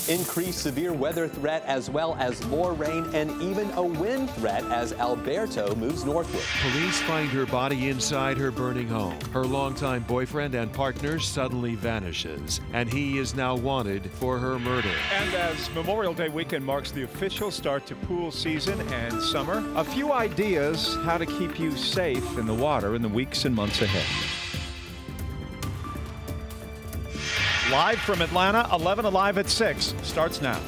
Increased severe weather threat as well as more rain and even a wind threat as Alberto moves northward. Police find her body inside her burning home. Her longtime boyfriend and partner suddenly vanishes, and he is now wanted for her murder. And as Memorial Day weekend marks the official start to pool season and summer, a few ideas how to keep you safe in the water in the weeks and months ahead. Live from Atlanta, 11 Alive at 6 starts now.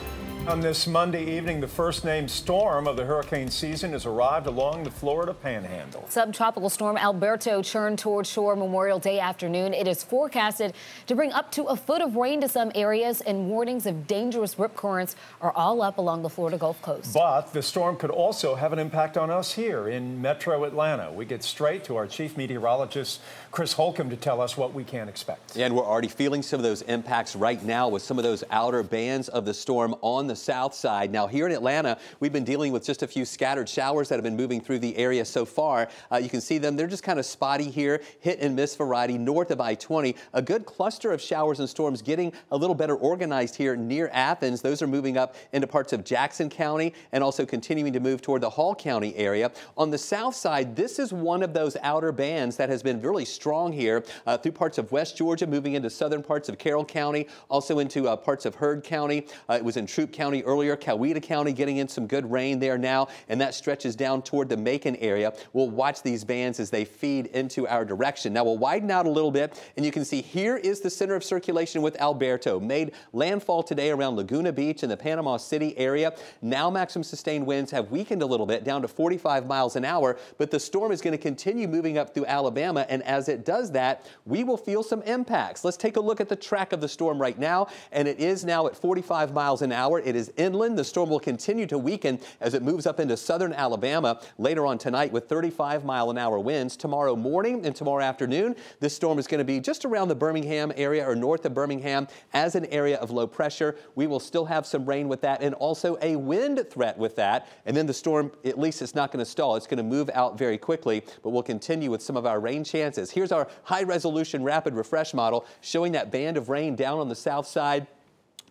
On this Monday evening, the first-named storm of the hurricane season has arrived along the Florida Panhandle. Subtropical storm Alberto churned toward shore Memorial Day afternoon. It is forecasted to bring up to a foot of rain to some areas, and warnings of dangerous rip currents are all up along the Florida Gulf Coast. But the storm could also have an impact on us here in Metro Atlanta. We get straight to our chief meteorologist, Chris Holcomb, to tell us what we can expect. And we're already feeling some of those impacts right now with some of those outer bands of the storm on the south side. Now here in Atlanta, we've been dealing with just a few scattered showers that have been moving through the area so far. You can see them. They're just kind of spotty here, hit and miss variety north of I-20. A good cluster of showers and storms getting a little better organized here near Athens. Those are moving up into parts of Jackson County and also continuing to move toward the Hall County area. On the south side, this is one of those outer bands that has been really strong here through parts of West Georgia, moving into southern parts of Carroll County, also into parts of Heard County. It was in Troup County earlier. Coweta County getting in some good rain there now, and that stretches down toward the Macon area. We'll watch these bands as they feed into our direction. Now we'll widen out a little bit, and you can see here is the center of circulation with Alberto. Made landfall today around Laguna Beach in the Panama City area. Now maximum sustained winds have weakened a little bit down to 45 miles an hour, but the storm is going to continue moving up through Alabama, and as it does that, we will feel some impacts. Let's take a look at the track of the storm right now, and it is now at 45 miles an hour. It is inland. The storm will continue to weaken as it moves up into southern Alabama later on tonight with 35-mile-an-hour winds. Tomorrow morning and tomorrow afternoon, this storm is going to be just around the Birmingham area or north of Birmingham as an area of low pressure. We will still have some rain with that and also a wind threat with that. And then the storm, at least it's not going to stall. It's going to move out very quickly, but we'll continue with some of our rain chances. Here's our high-resolution rapid refresh model showing that band of rain down on the south side.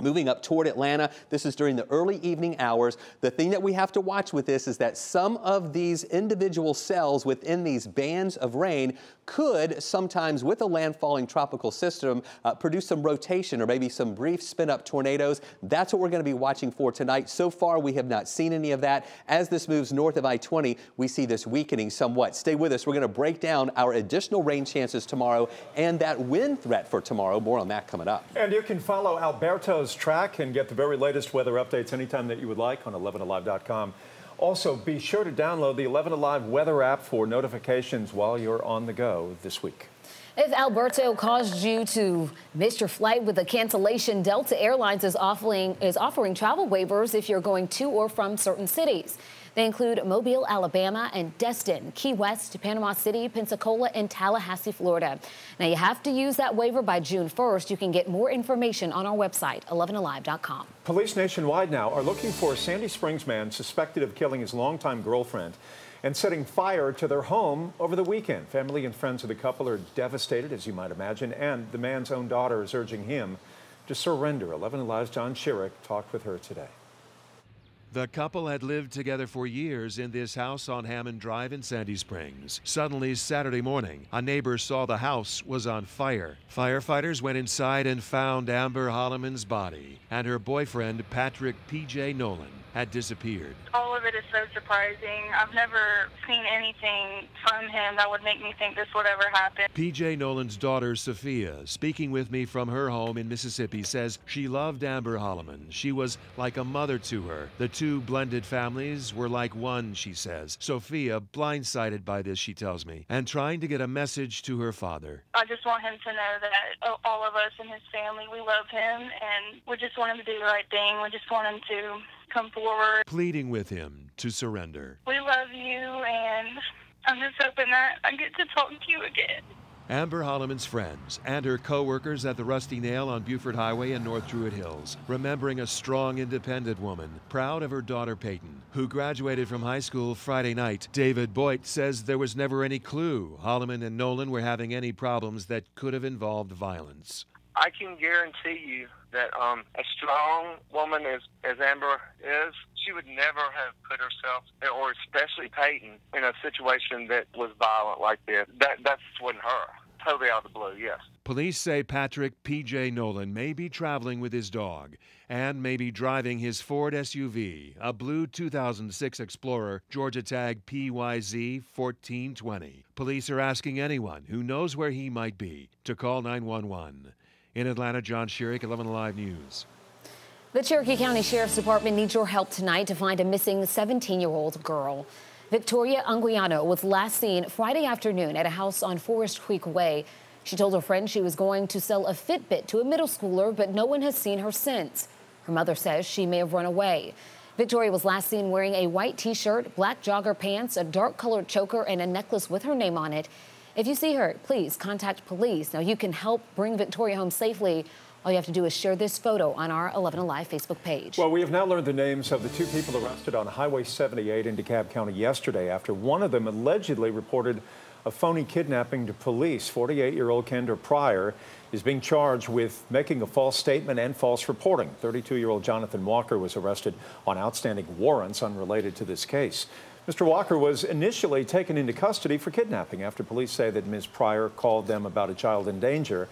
Moving up toward Atlanta. This is during the early evening hours. The thing that we have to watch with this is that some of these individual cells within these bands of rain could sometimes, with a landfalling tropical system, produce some rotation or maybe some brief spin-up tornadoes. That's what we're going to be watching for tonight. So far, we have not seen any of that. As this moves north of I-20, we see this weakening somewhat. Stay with us. We're going to break down our additional rain chances tomorrow and that wind threat for tomorrow. More on that coming up. And you can follow Alberto's track and get the very latest weather updates anytime that you would like on 11alive.com. Also, be sure to download the 11 Alive weather app for notifications while you're on the go this week. If Alberto caused you to miss your flight with a cancellation, Delta Airlines is offering travel waivers if you're going to or from certain cities. They include Mobile, Alabama, and Destin, Key West, Panama City, Pensacola, and Tallahassee, Florida. Now, you have to use that waiver by June 1st. You can get more information on our website, 11alive.com. Police nationwide now are looking for a Sandy Springs man suspected of killing his longtime girlfriend and setting fire to their home over the weekend. Family and friends of the couple are devastated, as you might imagine, and the man's own daughter is urging him to surrender. 11 Alive's John Schierick talked with her today. The couple had lived together for years in this house on Hammond Drive in Sandy Springs. Suddenly, Saturday morning, a neighbor saw the house was on fire. Firefighters went inside and found Amber Holloman's body, and her boyfriend, Patrick P.J. Nolan, had disappeared. All of it is so surprising. I've never seen anything from him that would make me think this would ever happen. P.J. Nolan's daughter, Sophia, speaking with me from her home in Mississippi, says she loved Amber Holloman. She was like a mother to her. The two blended families were like one, she says. Sophia, blindsided by this, she tells me, and trying to get a message to her father. I just want him to know that all of us in his family, we love him, and we just want him to do the right thing. We just want him to come forward. Pleading with him to surrender. We love you, and I'm just hoping that I get to talk to you again. Amber Holloman's friends and her co-workers at the Rusty Nail on Buford Highway in North Druid Hills, remembering a strong, independent woman, proud of her daughter Peyton, who graduated from high school Friday night. David Boyd says there was never any clue Holloman and Nolan were having any problems that could have involved violence. I can guarantee you that a strong woman as Amber is, she would never have put herself, or especially Peyton, in a situation that was violent like this. That's wasn't her. Totally out of the blue, yes. Police say Patrick P.J. Nolan may be traveling with his dog and may be driving his Ford SUV, a blue 2006 Explorer, Georgia tag PYZ 1420. Police are asking anyone who knows where he might be to call 911. In Atlanta, John Sherrick, 11 Alive News. The Cherokee County Sheriff's Department needs your help tonight to find a missing 17-year-old girl. Victoria Anguiano was last seen Friday afternoon at a house on Forest Creek Way. She told her friend she was going to sell a Fitbit to a middle schooler, but no one has seen her since. Her mother says she may have run away. Victoria was last seen wearing a white T-shirt, black jogger pants, a dark-colored choker, and a necklace with her name on it. If you see her, please contact police. Now, you can help bring Victoria home safely. All you have to do is share this photo on our 11 Alive Facebook page. Well, we have now learned the names of the two people arrested on Highway 78 in DeKalb County yesterday after one of them allegedly reported a phony kidnapping to police. 48-year-old Kendra Pryor is being charged with making a false statement and false reporting. 32-year-old Jonathan Walker was arrested on outstanding warrants unrelated to this case. Mr. Walker was initially taken into custody for kidnapping after police say that Ms. Pryor called them about a child in danger.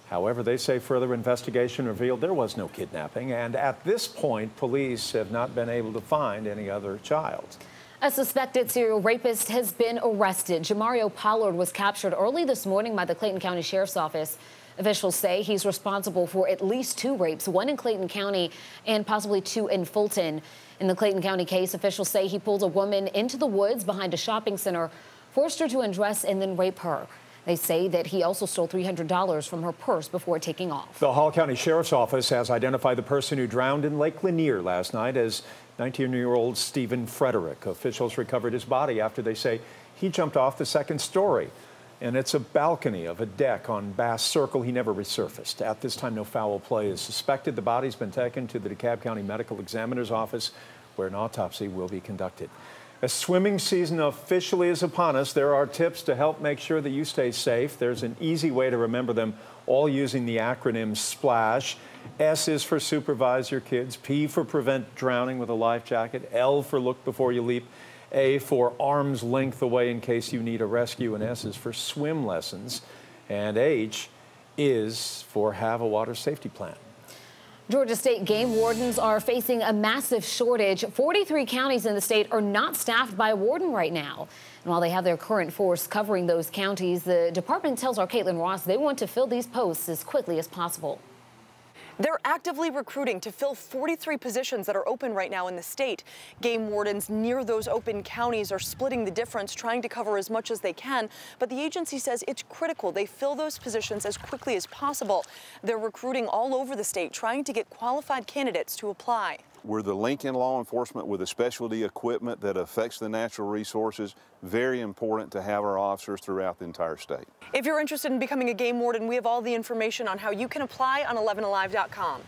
However, they say further investigation revealed there was no kidnapping, and at this point, police have not been able to find any other child. A suspected serial rapist has been arrested. Jamario Pollard was captured early this morning by the Clayton County Sheriff's Office. Officials say he's responsible for at least 2 rapes, 1 in Clayton County and possibly 2 in Fulton. In the Clayton County case, officials say he pulled a woman into the woods behind a shopping center, forced her to undress, and then rape her. They say that he also stole $300 from her purse before taking off. The Hall County Sheriff's Office has identified the person who drowned in Lake Lanier last night as 19-year-old Stephen Frederick. Officials recovered his body after they say he jumped off the 2nd story. And it's a balcony of a deck on Bass Circle. He never resurfaced. At this time, no foul play is suspected. The body's been taken to the DeKalb County Medical Examiner's Office, where an autopsy will be conducted. As swimming season officially is upon us, there are tips to help make sure that you stay safe. There's an easy way to remember them, all using the acronym SPLASH. S is for supervise your kids, P for prevent drowning with a life jacket, L for look before you leap, A for arm's length away in case you need a rescue, and S is for swim lessons, and H is for have a water safety plan. Georgia State game wardens are facing a massive shortage. 43 counties in the state are not staffed by a warden right now. And while they have their current force covering those counties, the department tells our Caitlin Ross they want to fill these posts as quickly as possible. They're actively recruiting to fill 43 positions that are open right now in the state. Game wardens near those open counties are splitting the difference, trying to cover as much as they can. But the agency says it's critical they fill those positions as quickly as possible. They're recruiting all over the state, trying to get qualified candidates to apply. We're the link in law enforcement with the specialty equipment that affects the natural resources. Very important to have our officers throughout the entire state. If you're interested in becoming a game warden, we have all the information on how you can apply on 11alive.com.